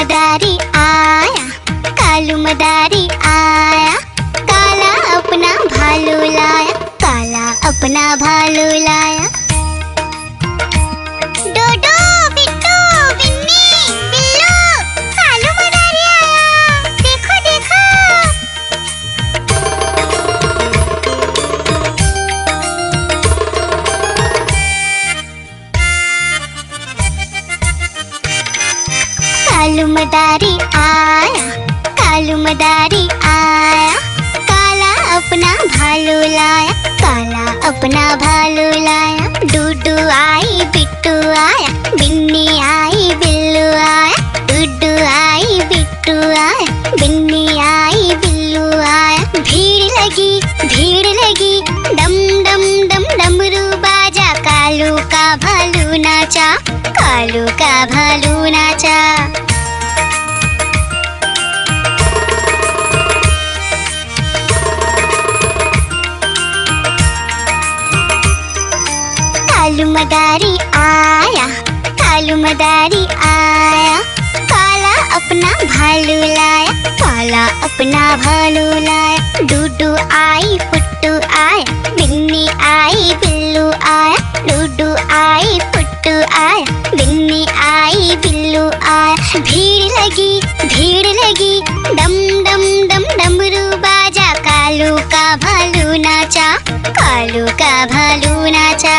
मदारी आया, कालू मदारी आया, काला अपना भालू लाया, काला अपना भालू लाया। डोडो बिट्टू बिन्नी बिल्लू, कालू मदारी आया, देखो देखो। कालू मदारी आया, कालू मदारी आया, काला अपना भालू लाया, काला अपना भालू लाया। डूडू आई बिट्टू आया, बिन्नी आई बिल्लू आया, डूडू आई बिट्टू आया, बिन्नी आई बिल्लू आया। भीड़ लगी डम डम डम डमरू बाजा, कालू का भालू नाचा, कालू का भालू नाचा। कालू मदारी आया, कालू मदारी आया, काला अपना भालू लाया, काला अपना भालू लाया। डूडू आई पुट्टू आया, बिन्नी आई बिल्लू आया, डूडू आई पुट्टू आया, बिन्नी आई बिल्लू आया। भीड़ लगी डम डम डम डमरू बाजा, कालू का भालू नाचा, कालू का भालू नाचा।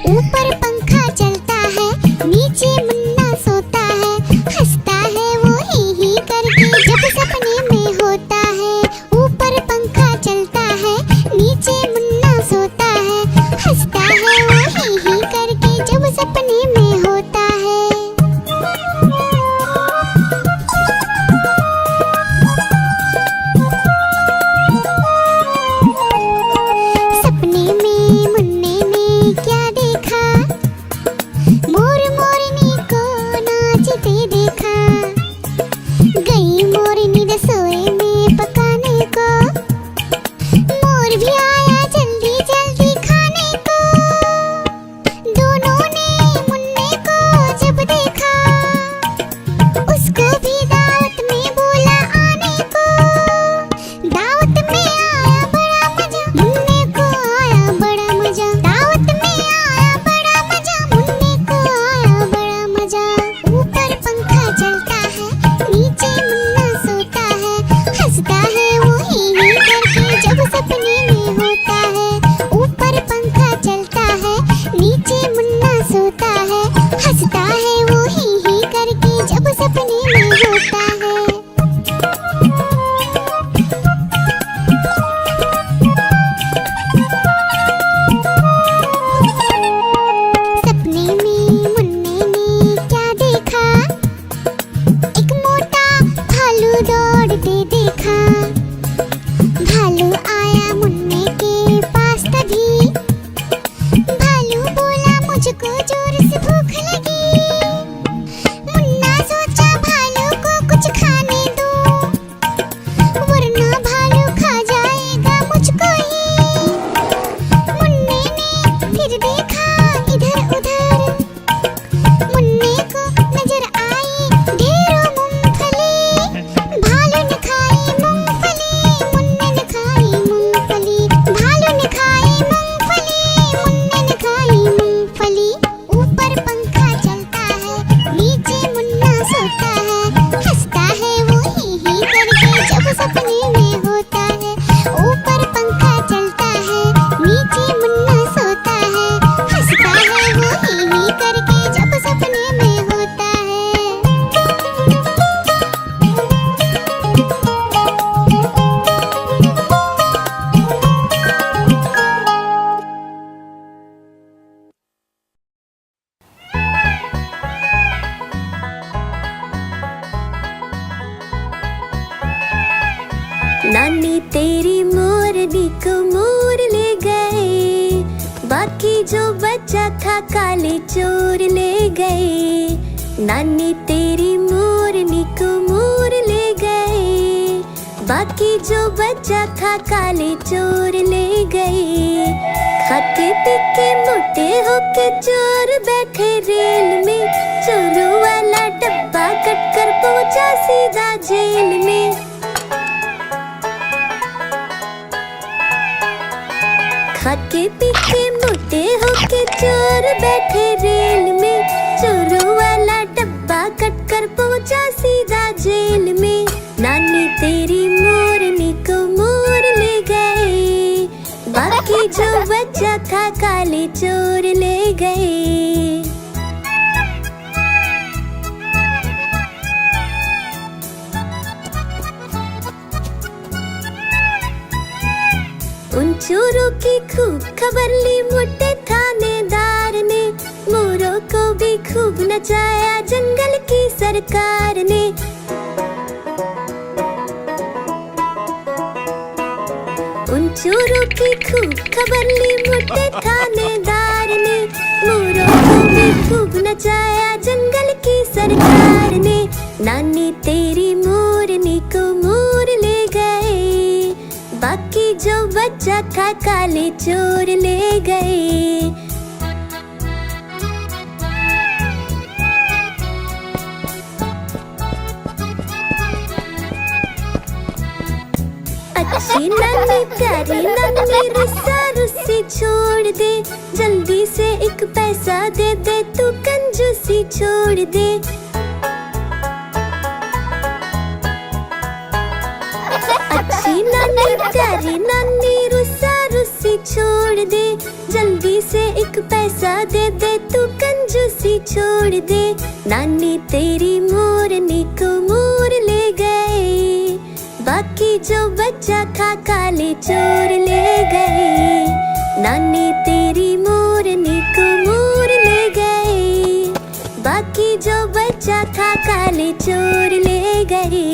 ऊपर पंखा चलता है, नीचे मुन्ना सोता है, हंसता है वो ही करके जब सपने में होता है। ऊपर पंखा चलता है, नीचे मुन्ना सोता है, हंसता है वो ही करके जब सपने में होता है। सपने में मुन्ने ने क्या देखा, मोर मोरनी को नाचते देखा। गई मोरनी रसोई में पकाने को, मोर भी आया जल्दी जल्दी खाने को। दोनों ने मुन्ने को जब देखा, उसको भी दावत में बोला आने को। दावत में आया बड़ा मजा, मुन्ने को आया बड़ा मजा। दावत में आया बड़ा मजा, मुन्ने को आया बड़ा मजा। ऊपर पंखा चलता है, नीचे मुन्ना सोता है, हंसता है वो ही करके जब सपने में होता है। ऊपर पंखा चलता है, नीचे मुन्ना सोता है, हंसता है वो ही करके जब सपने में होता है। सपने में मुन्ने ने क्या देखा, एक मोटा भालू दौड़ते देखा। भालू आया मुन्ने के पास तभी, भालू बोला मुझको जोर से भूख लगी। मुन्ना सोचा भालू को कुछ खाने दो, वरना भालू खा जाएगा मुझको ही। मुन्ने ने फिर देखा इधर उधर, मुन्ने को नजर आई ढेरों मूंगफली। भालू ने खाई मूंगफली, मुन्ने ने खाई मूंगफली। भालू ने खाई मूंगफली, मुन्ने ने खाई मूंगफली। ऊपर पंखा चलता है, नीचे मुन्ना सोता है, हंसता है वो ही करके जब सपने में होता है। ऊपर पंखा चलता है, नीचे मुन्ना सोता है, हंसता है वो ही करके जब सपने में होता है। नानी तेरी मोरनी को मोर ले गए, बाकी जो बचा था काले चोर ले गए। नानी तेरी मोरनी को मोर ले गए, बाकी बाकी जो बचा था काले चोर ले गए। खाते पीके मोटे होके चोर बैठे रेल में, चोरों वाला डब्बा कट कर पहुंचा सीधा जेल में। खाके पीके मोटे होके चोर बैठे रेल में, चोरों वाला डब्बा कट कर पहुंचा सीधा जेल में। नानी तेरी मोरनी को मोर ले गए, बाकी जो बचा था काले चोर ले गए। उन चोरों की खूब खबर ली मोटे थानेदार ने, मोरों को भी खूब नचाया जंगल की सरकार ने। उन चोरों की खूब खबर ली मोटे थानेदार ने, मोरों को भी खूब नचाया जंगल की सरकार ने। नानी तेरी मोरनी को मोर ले गए, बाकी जो बचा था काले चोर ले गए। अच्छी नानी प्यारी नानी रुस्सा रुस्सी छोड़ दे, जल्दी से एक पैसा दे दे तू कंजूसी छोड़ दे। अच्छी नानी प्यारी नानी रुस्सा रुस्सी छोड़ दे, जल्दी से एक पैसा दे दे तू कंजूसी छोड़ दे। नानी तेरी मोरनी को मोर ले गए, बाकी जो बचा था काले चोर ले गए। नानी तेरी मोरनी को मोर ले गए, बाकी जो बचा था काले चोर ले गए।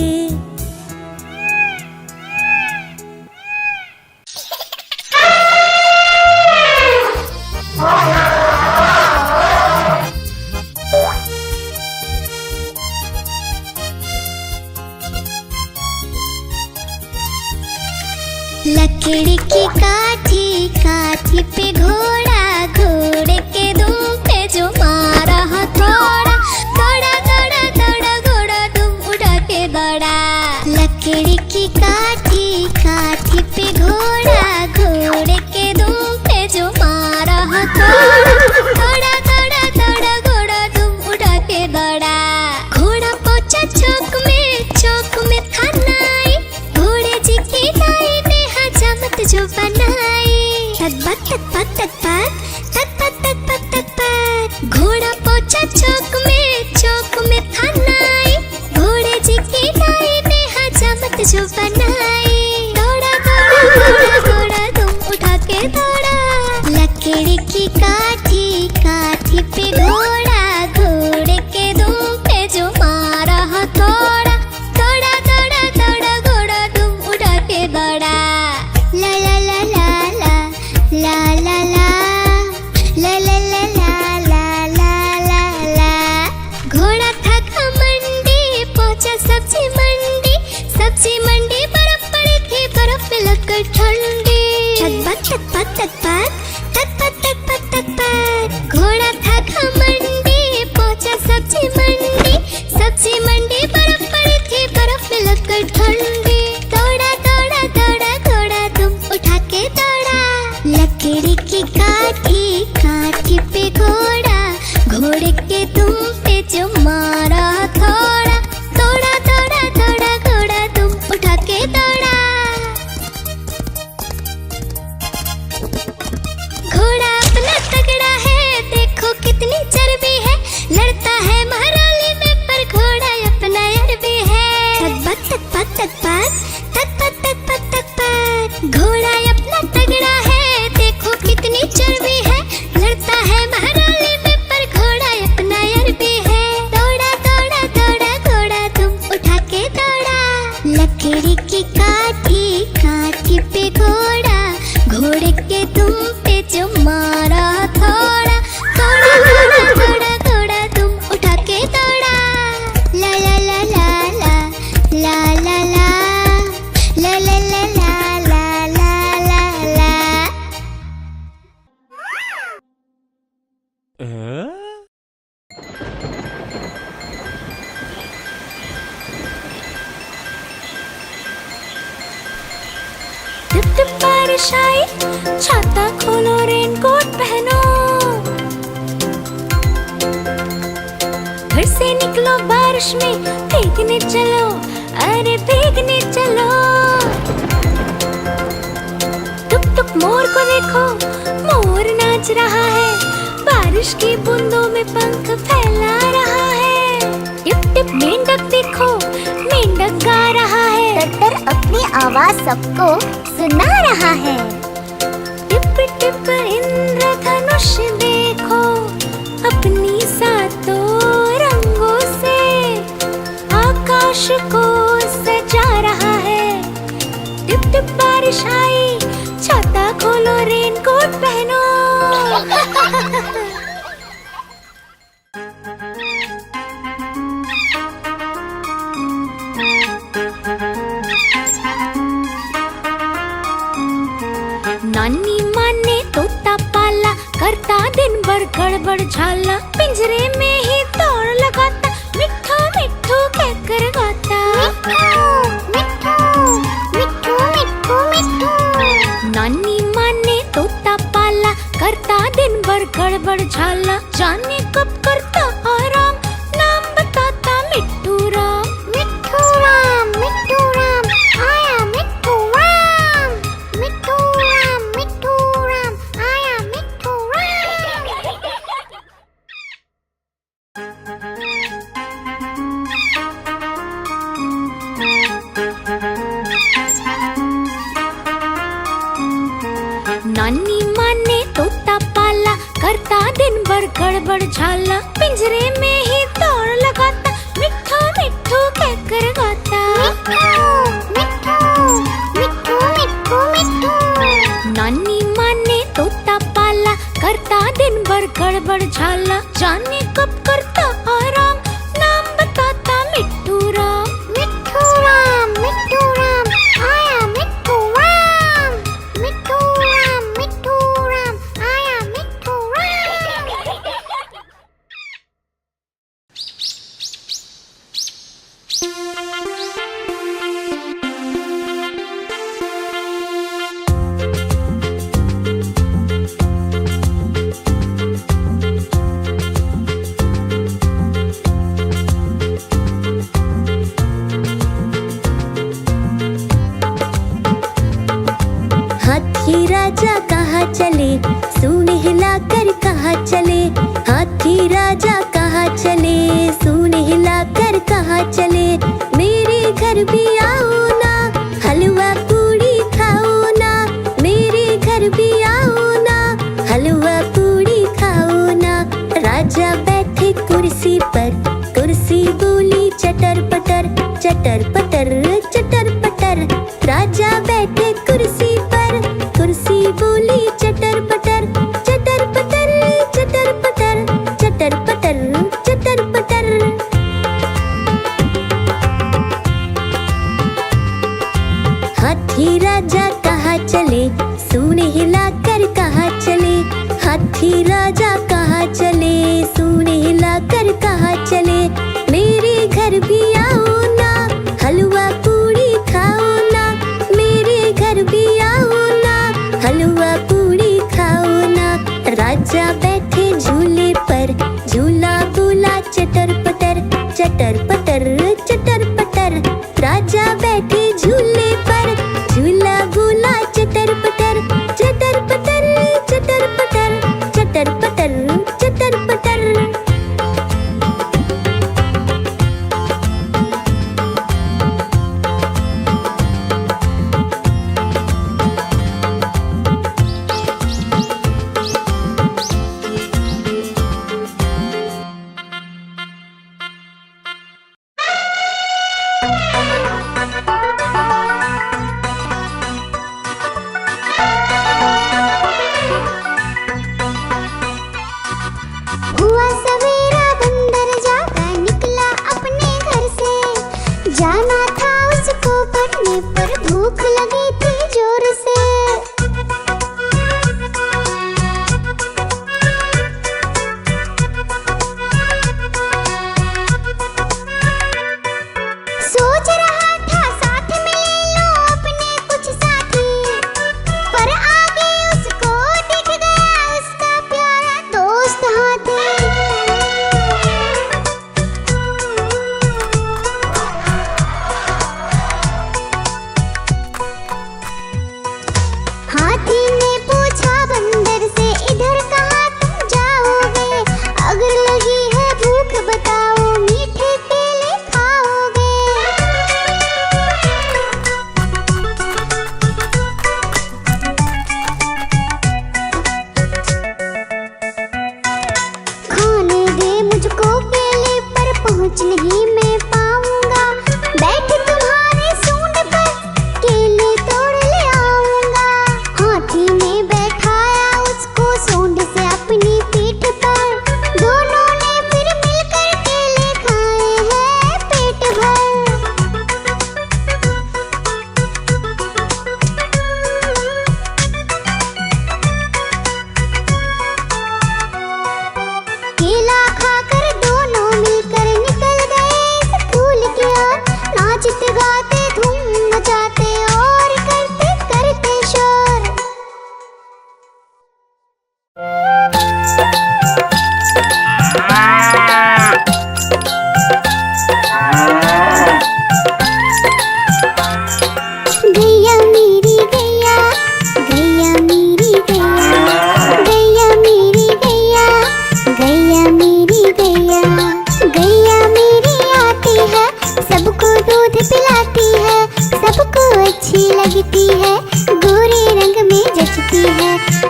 लकड़ी की काठी काठी पे घोड़ा, घोड़े के दुम पे जो मारा हथौड़ा, दौड़ा दौड़ा दौड़ा घोड़ा दुम उड़ा के दौड़ा। लकड़ी की काठी काठी पे घोड़ा, घोड़े के दुम पे जो मारा हथौड़ा, दौड़ा दौड़ा दौड़ा घोड़ा दुम उड़ा के दौड़ा। घोड़ा पहुंचा चौक में था नाई, घोड़े जी की नाई ने हजामत जो बनाई। तक पत तक पत घोड़ा पहुंचा चौक में था नाई, घोड़े जी की नाई ने हजामत जो बनाई। दौड़ा दौड़ा घोड़ा तुम उठा के दौड़ा। लकड़ी की काठी काठी पे घोड़ा, घोड़े के दुम पे जो मारा हथौड़ा, दौड़ा दौड़ा दौड़ा घोड़ा तुम उठा के दौड़ा। ला ला ला ला ला ला ला ला ला ला ला ला ला ला ला ला। बारिश आई, छाता खोलो रेनकोट पहनो। घर से निकलो बारिश में, भीगने चलो, अरे भीगने चलो। टुक टुक मोर को देखो, मोर नाच रहा है, बारिश की बूंदों में पंख फैला रहा है। टिप टिप मेंढक देखो, मेंढक गा रहा है, टटर अपनी आवाज सबको सुना रहा है। टिप टिप इंद्रधनुष देखो, अपनी सातों रंगों से आकाश को सजा रहा है। टिप टिप बारिश आई, छाता खोलो रेनकोट पहनो। नानी माँ ने तोता पाला, करता दिन भर गड़बड़ झाला, पिंजरे में ही दौड़ लगाता, मिट्ठू मिट्ठू कहकर गाता। मिट्ठू मिट्ठू मिट्ठू मिट्ठू। नानी माँ ने तोता पाला, करता दिन भर गड़बड़ झाला, जाने कब करता आराम, नाम बताता मिट्ठू राम। मिट्ठू राम आया मिट्ठू राम। मिट्ठू राम आया मिट्ठू राम। नानी माँ ने तोता पाला, करता दिन भर गड़बड़ झाला, पिंजरे में ही दौड़ लगाता, मिट्ठू मिट्ठू कहकर गाता। मिट्ठू मिट्ठू मिट्ठू मिट्ठू। नानी माँ ने तोता पाला, करता दिन भर गड़बड़ झाला, जाने कब करता आराम, नाम बताता मिट्ठू राम। मिट्ठू राम आया मिट्ठू राम। मिट्ठू राम आया मिट्ठू राम। हाथी राजा कहाँ चले, सूंड हिलाकर कहाँ चले, हाथी राजा कहाँ चले, सूंड हिलाकर कहाँ चले। मेरे घर भी आओ ना, हलवा पूड़ी खाओ ना, मेरे घर भी आओ ना, हलवा पूड़ी खाओ ना। राजा बैठे कुर्सी पर, कुर्सी बोली चटर पटर, चटर पटर चटर पटर। राजा बैठे कुर्सी पर, कुर्सी बोली चटर पटर, चटर पटर चटर पटर, चटर पटर चटर पटर। हाथी राजा कहाँ चले, सूंड हिलाकर कहाँ चले, हाथी राजा कहाँ चले, सूंड हिलाकर कहाँ चले। मेरे घर भी आओ ना, हलवा पूड़ी खाओ ना, मेरे घर भी आओ ना, हलवा पूड़ी खाओ ना। राजा बैठे झूले पर, झूला बोला चटर पटर, चटर पटर चटर पटर। राजा बैठे झूले पर, झूला बोला चटर पटर, चटर पटर चटर पटर, चटर पटर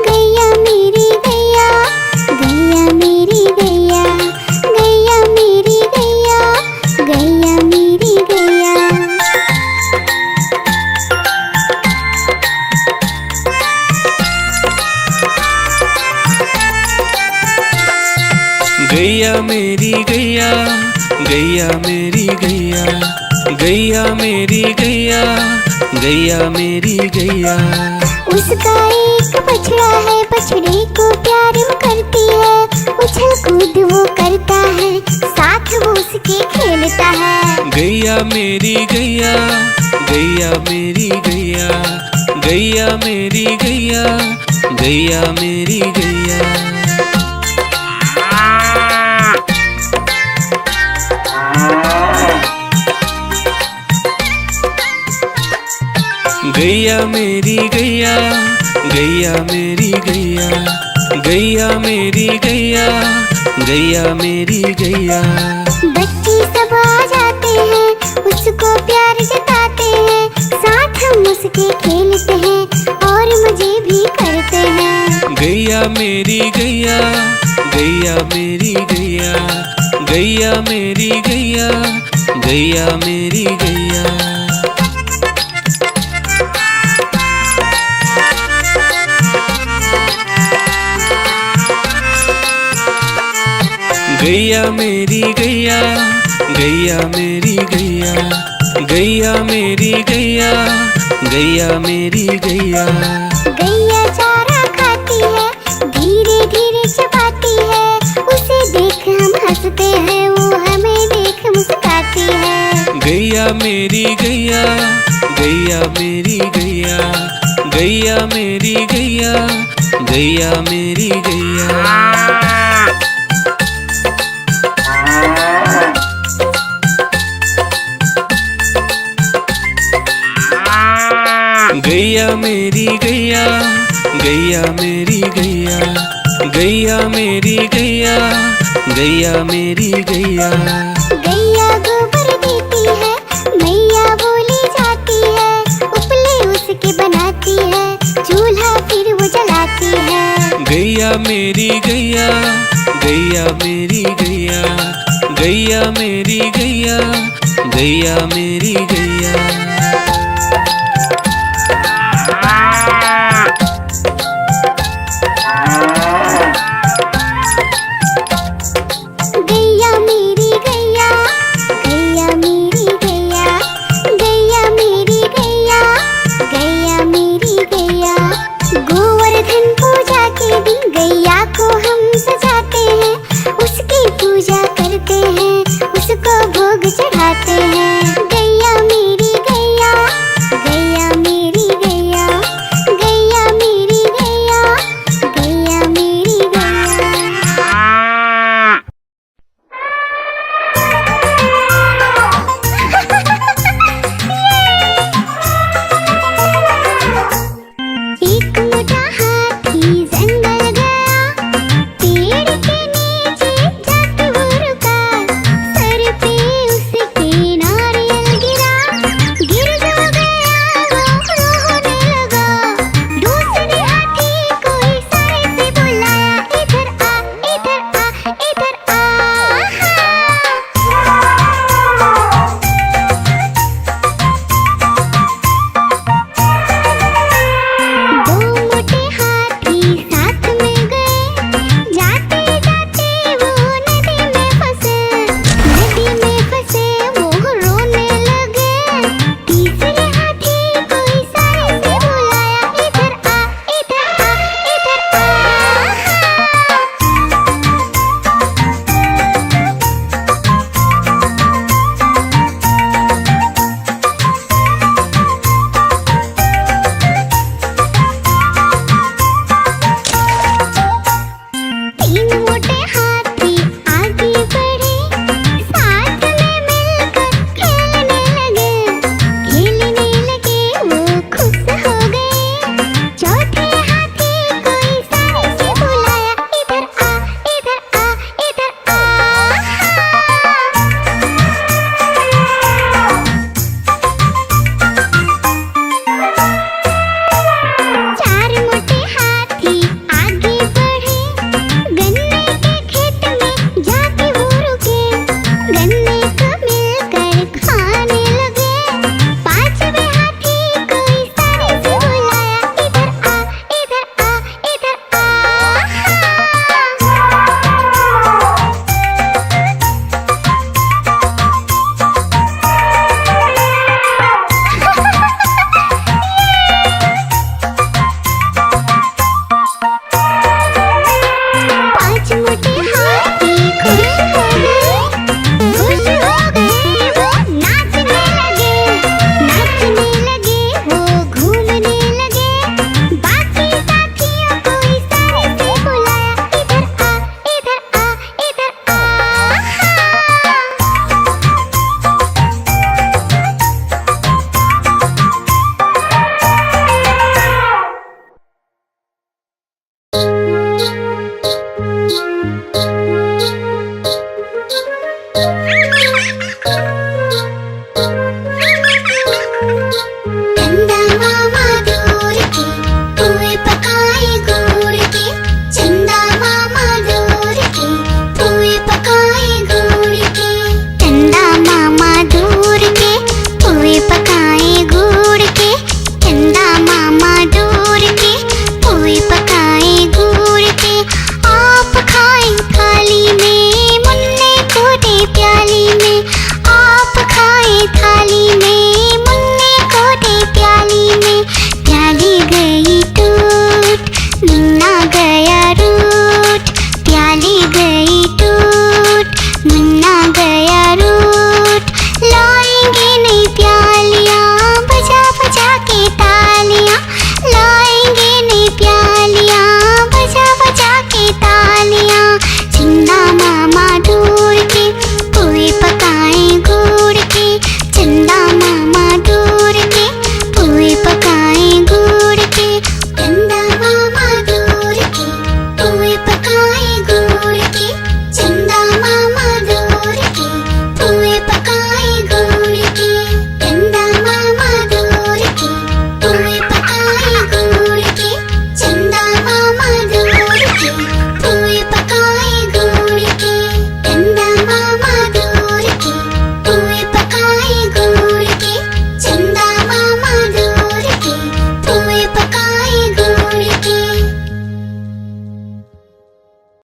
गैया मेरी गैया, गैया मेरी गैया, गैया मेरी गैया, गैया मेरी गैया। गैया मेरी गैया, गैया मेरी गैया, गैया मेरी गैया, गैया मेरी गैया। उसका एक बछड़ा है, बछड़े को प्यार वो करती है, उछल कूद वो करता है, साथ वो उसके खेलता है। गैया मेरी गैया, गैया मेरी गैया, गैया मेरी गैया, गैया मेरी गैया। गैया मेरी गैया, गैया मेरी गैया, गैया मेरी गैया, गैया मेरी गैया। बच्चे सब आ जाते हैं, उसको प्यार जताते हैं, साथ हम उसके खेलते हैं और मजे भी करते हैं। गैया मेरी गैया, गैया मेरी गैया, गैया मेरी गैया, गैया मेरी गैया। गैया मेरी गैया, गैया मेरी गैया, गैया मेरी गैया, गैया मेरी गैया। गैया चारा खाती है, धीरे धीरे चबाती है, उसे देख हम हंसते हैं, वो हमें देख मुस्कुराती है। गैया मेरी गैया, गैया मेरी गैया, गैया मेरी गैया, गैया मेरी गैया। गैया मेरी गैया, गैया मेरी गैया, गैया मेरी गैया, गैया मेरी गैया। गैया गोबर देती है, मैया बोली जाती है, उपले उसके बनाती है, चूल्हा फिर वो जलाती है। गैया मेरी गैया, गैया मेरी गैया, गैया मेरी गैया, गैया मेरी गैया।